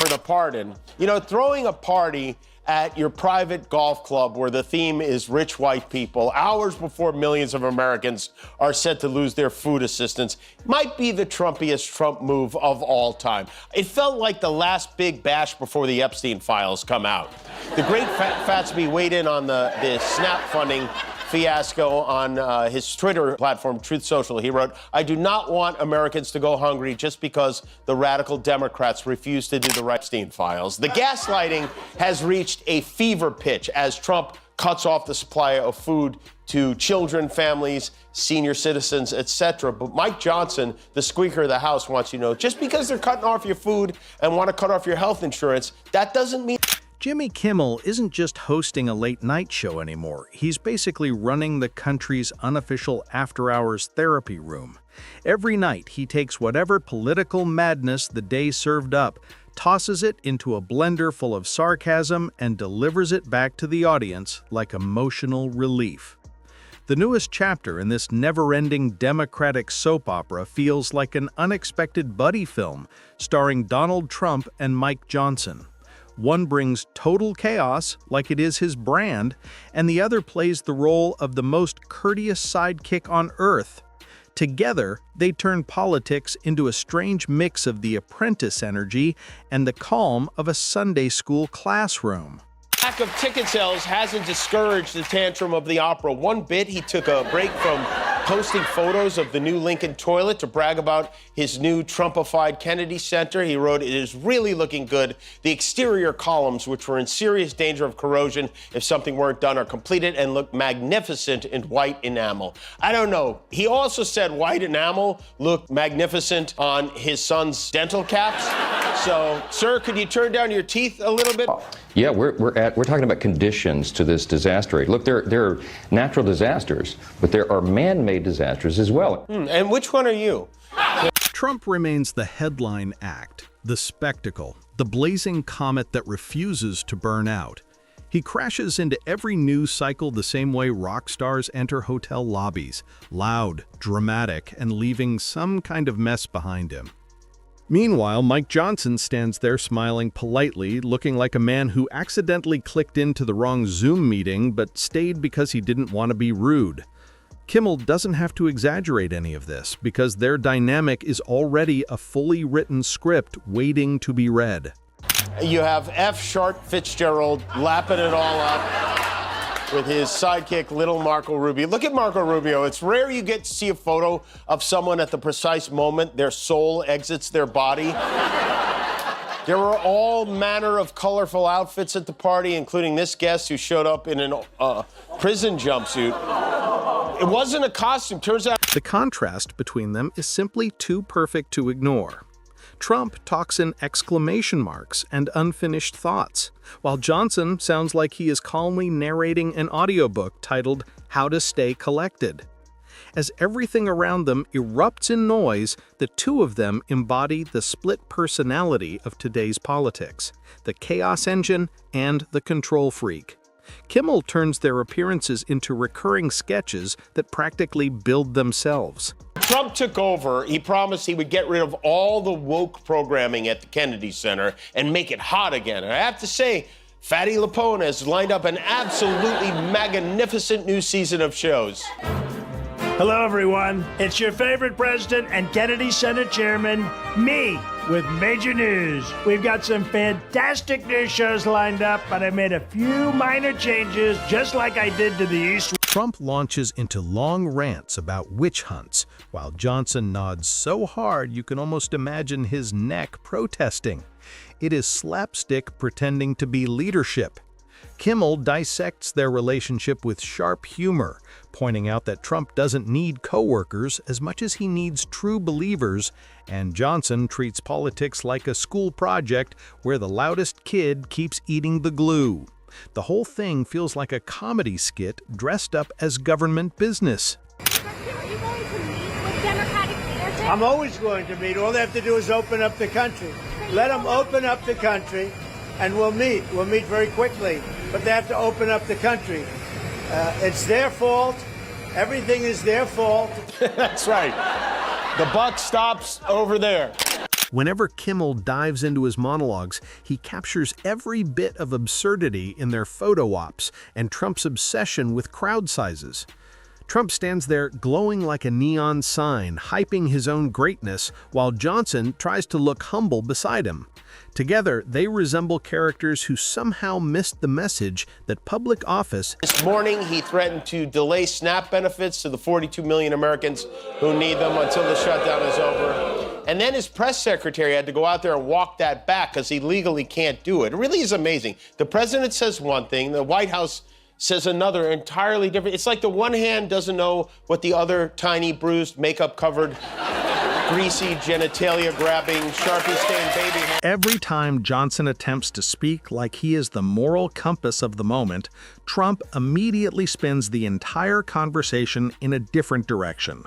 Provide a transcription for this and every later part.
for the pardon. You know, throwing a party at your private golf club where the theme is rich white people, hours before millions of Americans are set to lose their food assistance, might be the Trumpiest Trump move of all time. It felt like the last big bash before the Epstein files come out. The great Fatsby weighed in on the SNAP funding fiasco on his Twitter platform, Truth Social. He wrote, "I do not want Americans to go hungry just because the radical Democrats refuse to do the Epstein files." The gaslighting has reached a fever pitch as Trump cuts off the supply of food to children, families, senior citizens, etc. But Mike Johnson, the Speaker of the House, wants you to know, just because they're cutting off your food and want to cut off your health insurance, that doesn't mean... Jimmy Kimmel isn't just hosting a late-night show anymore. He's basically running the country's unofficial after-hours therapy room. Every night, he takes whatever political madness the day served up, tosses it into a blender full of sarcasm, and delivers it back to the audience like emotional relief. The newest chapter in this never-ending Democratic soap opera feels like an unexpected buddy film starring Donald Trump and Mike Johnson. One brings total chaos, like it is his brand, and the other plays the role of the most courteous sidekick on earth. Together, they turn politics into a strange mix of The Apprentice energy and the calm of a Sunday school classroom. Lack of ticket sales hasn't discouraged the tantrum of the opera one bit. He took a break from posting photos of the new Lincoln toilet to brag about his new Trumpified Kennedy Center. He wrote, "It is really looking good. The exterior columns, which were in serious danger of corrosion if something weren't done, are completed and look magnificent in white enamel." I don't know. He also said white enamel looked magnificent on his son's dental caps. So, sir, could you turn down your teeth a little bit? Yeah, we're talking about conditions to this disaster. Look, there are natural disasters, but there are man-made disasters as well. And which one are you? Trump remains the headline act, the spectacle, the blazing comet that refuses to burn out. He crashes into every news cycle the same way rock stars enter hotel lobbies, loud, dramatic, and leaving some kind of mess behind him. Meanwhile, Mike Johnson stands there smiling politely, looking like a man who accidentally clicked into the wrong Zoom meeting but stayed because he didn't want to be rude. Kimmel doesn't have to exaggerate any of this because their dynamic is already a fully written script waiting to be read. You have F. Sharp Fitzgerald lapping it all up with his sidekick, little Marco Rubio. Look at Marco Rubio. It's rare you get to see a photo of someone at the precise moment their soul exits their body. There were all manner of colorful outfits at the party, including this guest who showed up in a prison jumpsuit. It wasn't a costume. Turns out the contrast between them is simply too perfect to ignore. Trump talks in exclamation marks and unfinished thoughts, while Johnson sounds like he is calmly narrating an audiobook titled How to Stay Collected. As everything around them erupts in noise, the two of them embody the split personality of today's politics, the chaos engine and the control freak. Kimmel turns their appearances into recurring sketches that practically build themselves. Trump took over, he promised he would get rid of all the woke programming at the Kennedy Center and make it hot again. And I have to say, Fatty Lapone has lined up an absolutely magnificent new season of shows. Hello, everyone. It's your favorite president and Kennedy Center chairman, me, with major news. We've got some fantastic new shows lined up, but I made a few minor changes, just like I did to the East. Trump launches into long rants about witch hunts, while Johnson nods so hard you can almost imagine his neck protesting. It is slapstick pretending to be leadership. Kimmel dissects their relationship with sharp humor, pointing out that Trump doesn't need coworkers as much as he needs true believers, and Johnson treats politics like a school project where the loudest kid keeps eating the glue. The whole thing feels like a comedy skit dressed up as government business. I'm always going to meet. All they have to do is open up the country. Let them open up the country, and we'll meet. We'll meet very quickly. But they have to open up the country. It's their fault. Everything is their fault. That's right. The buck stops over there. Whenever Kimmel dives into his monologues, he captures every bit of absurdity in their photo ops and Trump's obsession with crowd sizes. Trump stands there glowing like a neon sign, hyping his own greatness, while Johnson tries to look humble beside him. Together, they resemble characters who somehow missed the message that public office. This morning, he threatened to delay SNAP benefits to the 42 million Americans who need them until the shutdown is over. And then his press secretary had to go out there and walk that back because he legally can't do it. It really is amazing. The president says one thing, the White House says another entirely different. It's like the one hand doesn't know what the other tiny, bruised, makeup-covered, greasy, genitalia-grabbing, Sharpie-stained baby hand. Every time Johnson attempts to speak like he is the moral compass of the moment, Trump immediately spins the entire conversation in a different direction.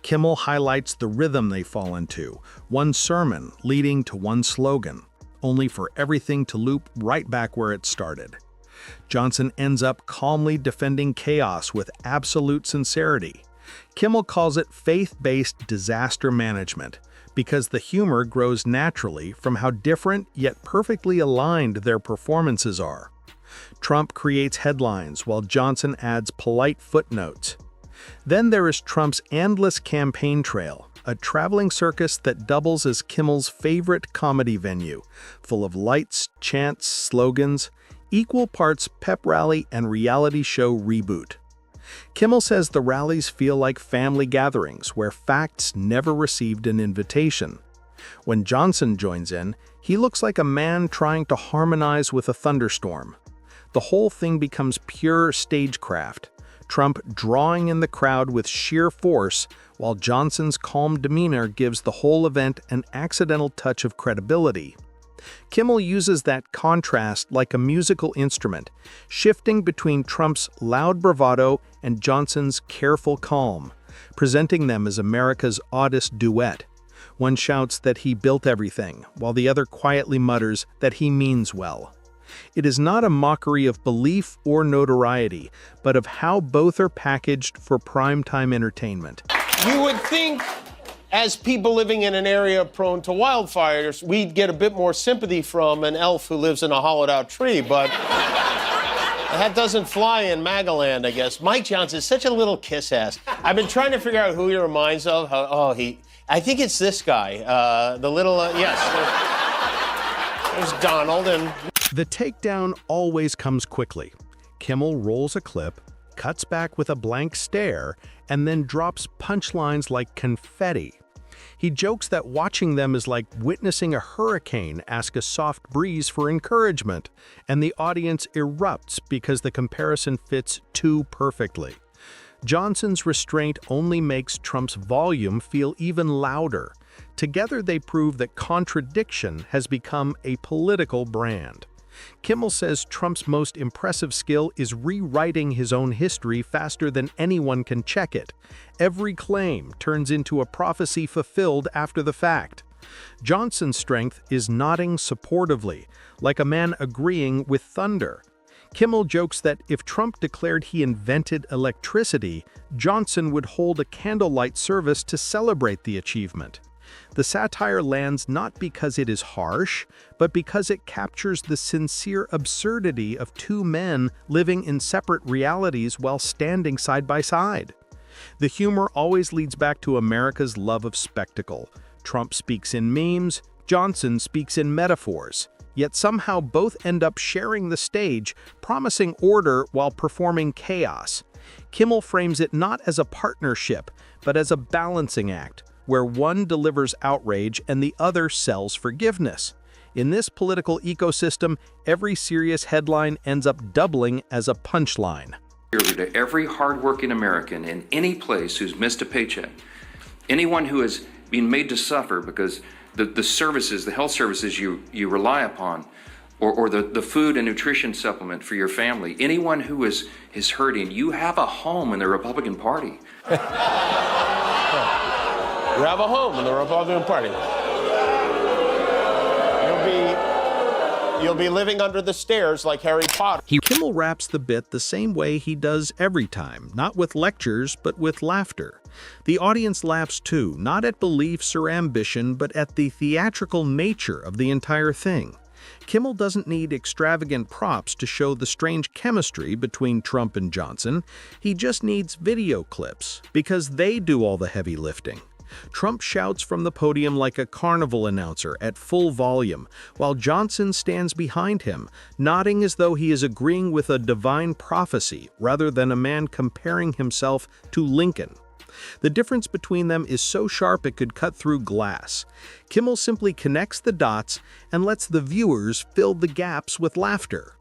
Kimmel highlights the rhythm they fall into, one sermon leading to one slogan, only for everything to loop right back where it started. Johnson ends up calmly defending chaos with absolute sincerity. Kimmel calls it faith-based disaster management because the humor grows naturally from how different yet perfectly aligned their performances are. Trump creates headlines while Johnson adds polite footnotes. Then there is Trump's endless campaign trail, a traveling circus that doubles as Kimmel's favorite comedy venue, full of lights, chants, slogans, equal parts pep rally and reality show reboot. Kimmel says the rallies feel like family gatherings where facts never received an invitation. When Johnson joins in, he looks like a man trying to harmonize with a thunderstorm. The whole thing becomes pure stagecraft, Trump drawing in the crowd with sheer force, while Johnson's calm demeanor gives the whole event an accidental touch of credibility. Kimmel uses that contrast like a musical instrument, shifting between Trump's loud bravado and Johnson's careful calm, presenting them as America's oddest duet. One shouts that he built everything, while the other quietly mutters that he means well. It is not a mockery of belief or notoriety, but of how both are packaged for primetime entertainment. You would think, as people living in an area prone to wildfires, we'd get a bit more sympathy from an elf who lives in a hollowed-out tree, but that doesn't fly in Magaland, I guess. Mike Johnson is such a little kiss-ass. I've been trying to figure out who he reminds of. I think it's this guy, the little, yes. There's Donald and... The takedown always comes quickly. Kimmel rolls a clip, cuts back with a blank stare, and then drops punchlines like confetti. He jokes that watching them is like witnessing a hurricane ask a soft breeze for encouragement, and the audience erupts because the comparison fits too perfectly. Johnson's restraint only makes Trump's volume feel even louder. Together they prove that contradiction has become a political brand. Kimmel says Trump's most impressive skill is rewriting his own history faster than anyone can check it. Every claim turns into a prophecy fulfilled after the fact. Johnson's strength is nodding supportively, like a man agreeing with thunder. Kimmel jokes that if Trump declared he invented electricity, Johnson would hold a candlelight service to celebrate the achievement. The satire lands not because it is harsh, but because it captures the sincere absurdity of two men living in separate realities while standing side by side. The humor always leads back to America's love of spectacle. Trump speaks in memes, Johnson speaks in metaphors, yet somehow both end up sharing the stage, promising order while performing chaos. Kimmel frames it not as a partnership, but as a balancing act, where one delivers outrage and the other sells forgiveness. In this political ecosystem, every serious headline ends up doubling as a punchline. To every hardworking American in any place who's missed a paycheck, anyone who has been made to suffer because the services, the health services you rely upon, or the food and nutrition supplement for your family, anyone who is hurting, you have a home in the Republican Party. You have a home in the Republican Party. You'll be living under the stairs like Harry Potter. Kimmel wraps the bit the same way he does every time, not with lectures, but with laughter. The audience laughs too, not at beliefs or ambition, but at the theatrical nature of the entire thing. Kimmel doesn't need extravagant props to show the strange chemistry between Trump and Johnson. He just needs video clips, because they do all the heavy lifting. Trump shouts from the podium like a carnival announcer at full volume, while Johnson stands behind him, nodding as though he is agreeing with a divine prophecy rather than a man comparing himself to Lincoln. The difference between them is so sharp it could cut through glass. Kimmel simply connects the dots and lets the viewers fill the gaps with laughter.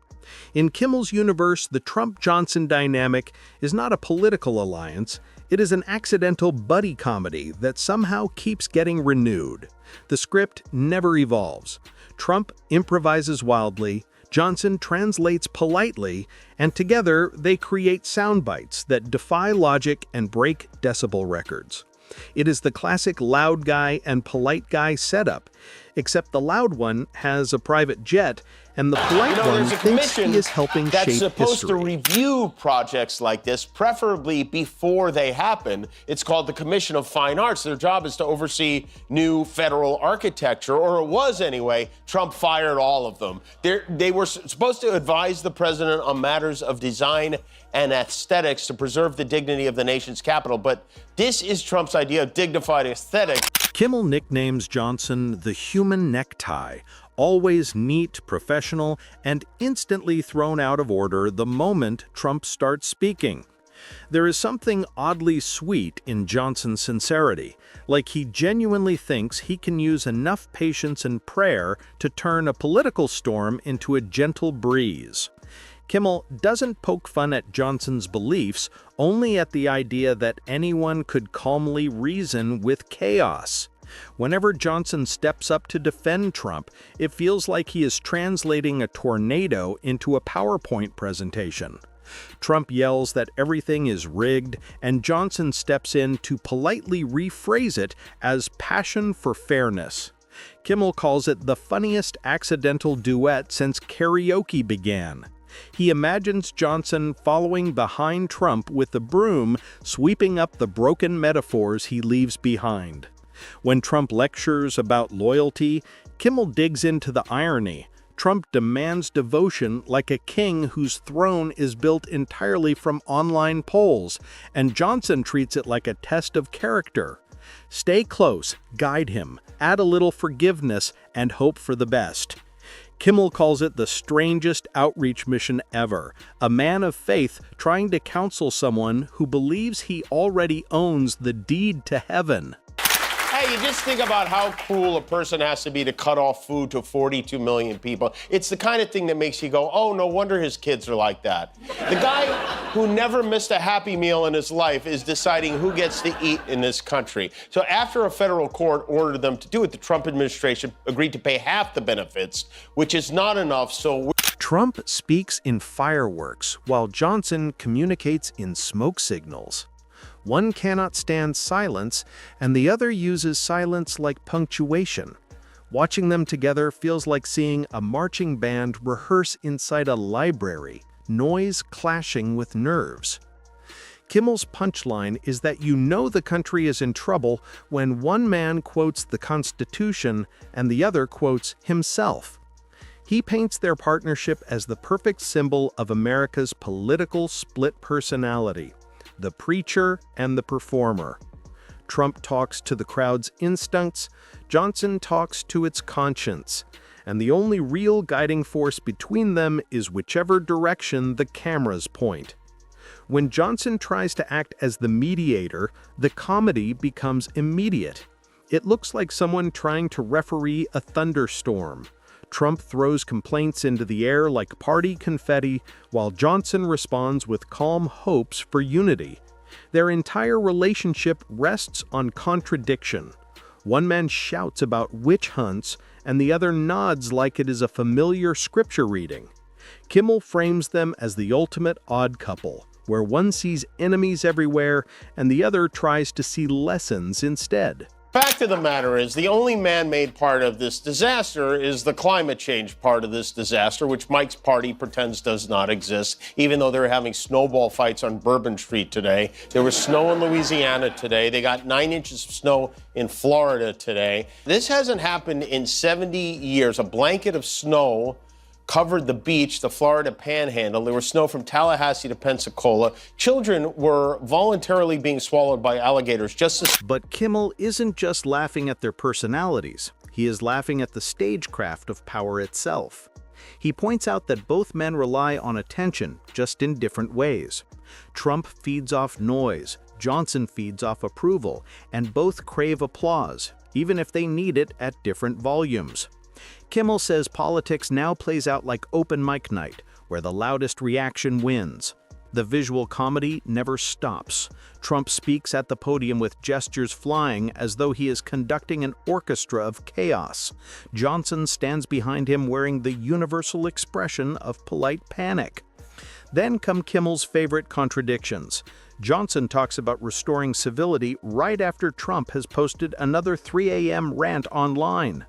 In Kimmel's universe, the Trump-Johnson dynamic is not a political alliance. It is an accidental buddy comedy that somehow keeps getting renewed. The script never evolves. Trump improvises wildly, Johnson translates politely, and together they create sound bites that defy logic and break decibel records. It is the classic loud guy and polite guy setup, except the loud one has a private jet and the polite one thinks he is helping shape history. That's supposed to review projects like this, preferably before they happen. It's called the Commission of Fine Arts. Their job is to oversee new federal architecture, or it was anyway. Trump fired all of them. They were supposed to advise the president on matters of design and aesthetics to preserve the dignity of the nation's capital, but this is Trump's idea of dignified aesthetics. Kimmel nicknames Johnson the human necktie, always neat, professional, and instantly thrown out of order the moment Trump starts speaking. There is something oddly sweet in Johnson's sincerity, like he genuinely thinks he can use enough patience and prayer to turn a political storm into a gentle breeze. Kimmel doesn't poke fun at Johnson's beliefs, only at the idea that anyone could calmly reason with chaos. Whenever Johnson steps up to defend Trump, it feels like he is translating a tornado into a PowerPoint presentation. Trump yells that everything is rigged, and Johnson steps in to politely rephrase it as passion for fairness. Kimmel calls it the funniest accidental duet since karaoke began. He imagines Johnson following behind Trump with a broom, sweeping up the broken metaphors he leaves behind. When Trump lectures about loyalty, Kimmel digs into the irony. Trump demands devotion like a king whose throne is built entirely from online polls, and Johnson treats it like a test of character. Stay close, guide him, add a little forgiveness, and hope for the best. Kimmel calls it the strangest outreach mission ever, a man of faith trying to counsel someone who believes he already owns the deed to heaven. Hey, you just think about how cruel a person has to be to cut off food to 42 million people. It's the kind of thing that makes you go, oh, no wonder his kids are like that. The guy who never missed a Happy Meal in his life is deciding who gets to eat in this country. So after a federal court ordered them to do it, the Trump administration agreed to pay half the benefits, which is not enough, so Trump speaks in fireworks, while Johnson communicates in smoke signals. One cannot stand silence, and the other uses silence like punctuation. Watching them together feels like seeing a marching band rehearse inside a library, noise clashing with nerves. Kimmel's punchline is that you know the country is in trouble when one man quotes the Constitution and the other quotes himself. He paints their partnership as the perfect symbol of America's political split personality. The preacher and the performer. Trump talks to the crowd's instincts, Johnson talks to its conscience, and the only real guiding force between them is whichever direction the cameras point. When Johnson tries to act as the mediator, the comedy becomes immediate. It looks like someone trying to referee a thunderstorm. Trump throws complaints into the air like party confetti, while Johnson responds with calm hopes for unity. Their entire relationship rests on contradiction. One man shouts about witch hunts, and the other nods like it is a familiar scripture reading. Kimmel frames them as the ultimate odd couple, where one sees enemies everywhere and the other tries to see lessons instead. Fact of the matter is, the only man-made part of this disaster is the climate change part of this disaster, which Mike's party pretends does not exist, even though they're having snowball fights on Bourbon Street today. There was snow in Louisiana today. They got 9 inches of snow in Florida today. This hasn't happened in 70 years. A blanket of snow covered the beach, the Florida Panhandle. There was snow from Tallahassee to Pensacola. Children were voluntarily being swallowed by alligators just as... But Kimmel isn't just laughing at their personalities. He is laughing at the stagecraft of power itself. He points out that both men rely on attention, just in different ways. Trump feeds off noise, Johnson feeds off approval, and both crave applause, even if they need it at different volumes. Kimmel says politics now plays out like open mic night, where the loudest reaction wins. The visual comedy never stops. Trump speaks at the podium with gestures flying as though he is conducting an orchestra of chaos. Johnson stands behind him wearing the universal expression of polite panic. Then come Kimmel's favorite contradictions. Johnson talks about restoring civility right after Trump has posted another 3 a.m. rant online.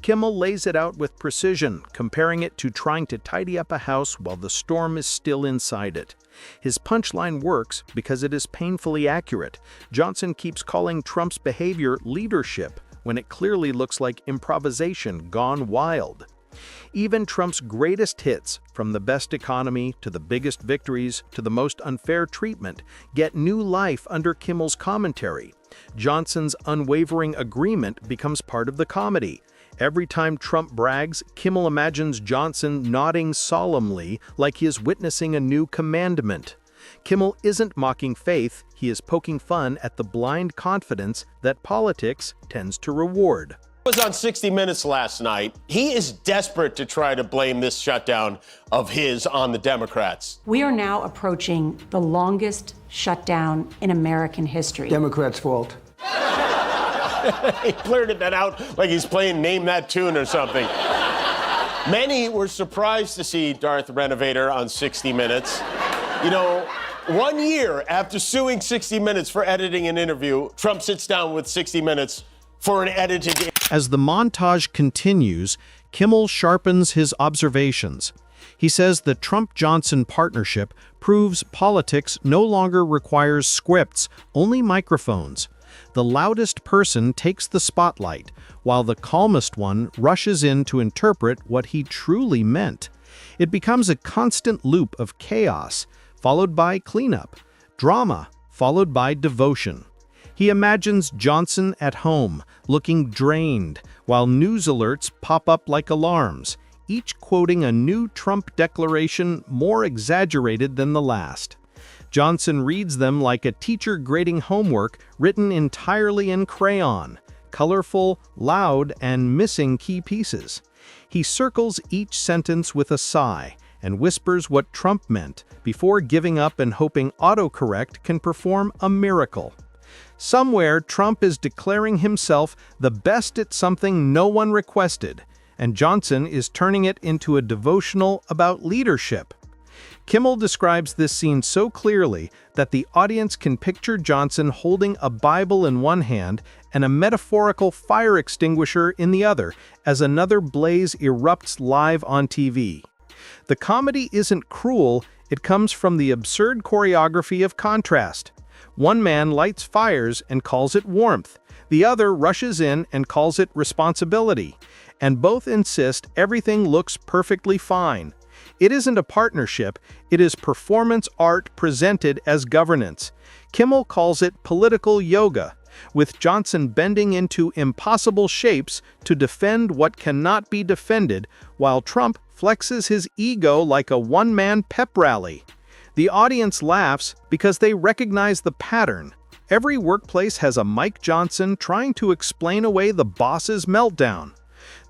Kimmel lays it out with precision, comparing it to trying to tidy up a house while the storm is still inside it. His punchline works because it is painfully accurate. Johnson keeps calling Trump's behavior leadership when it clearly looks like improvisation gone wild. Even Trump's greatest hits, from the best economy to the biggest victories to the most unfair treatment, get new life under Kimmel's commentary. Johnson's unwavering agreement becomes part of the comedy. Every time Trump brags, Kimmel imagines Johnson nodding solemnly like he is witnessing a new commandment. Kimmel isn't mocking faith, he is poking fun at the blind confidence that politics tends to reward. Was on 60 Minutes last night. He is desperate to try to blame this shutdown of his on the Democrats. We are now approaching the longest shutdown in American history. Democrats' fault. He blurted that out like he's playing Name That Tune or something. Many were surprised to see Darth Renovator on 60 Minutes. You know, 1 year after suing 60 Minutes for editing an interview, Trump sits down with 60 Minutes for an edited... As the montage continues, Kimmel sharpens his observations. He says the Trump-Johnson partnership proves politics no longer requires scripts, only microphones. The loudest person takes the spotlight, while the calmest one rushes in to interpret what he truly meant. It becomes a constant loop of chaos, followed by cleanup, drama, followed by devotion. He imagines Johnson at home, looking drained, while news alerts pop up like alarms, each quoting a new Trump declaration more exaggerated than the last. Johnson reads them like a teacher grading homework written entirely in crayon, colorful, loud, and missing key pieces. He circles each sentence with a sigh and whispers what Trump meant before giving up and hoping autocorrect can perform a miracle. Somewhere, Trump is declaring himself the best at something no one requested, and Johnson is turning it into a devotional about leadership. Kimmel describes this scene so clearly that the audience can picture Johnson holding a Bible in one hand and a metaphorical fire extinguisher in the other as another blaze erupts live on TV. The comedy isn't cruel, it comes from the absurd choreography of contrast. One man lights fires and calls it warmth. The other rushes in and calls it responsibility. And both insist everything looks perfectly fine. It isn't a partnership, it is performance art presented as governance. Kimmel calls it political yoga, with Johnson bending into impossible shapes to defend what cannot be defended, while Trump flexes his ego like a one-man pep rally. The audience laughs because they recognize the pattern. Every workplace has a Mike Johnson trying to explain away the boss's meltdown.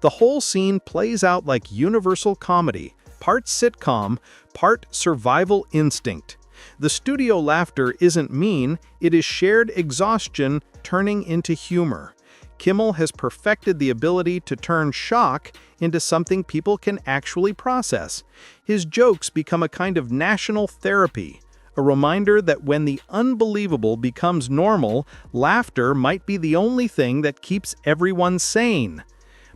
The whole scene plays out like universal comedy, part sitcom, part survival instinct. The studio laughter isn't mean, it is shared exhaustion turning into humor. Kimmel has perfected the ability to turn shock into something people can actually process. His jokes become a kind of national therapy, A reminder that when the unbelievable becomes normal, laughter might be the only thing that keeps everyone sane.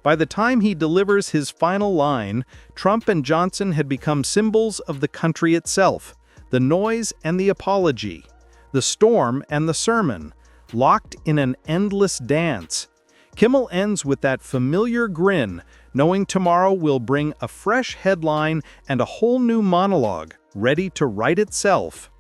By the time he delivers his final line, Trump and Johnson had become symbols of the country itself, the noise and the apology, the storm and the sermon, locked in an endless dance. Kimmel ends with that familiar grin, knowing tomorrow will bring a fresh headline and a whole new monologue, ready to write itself.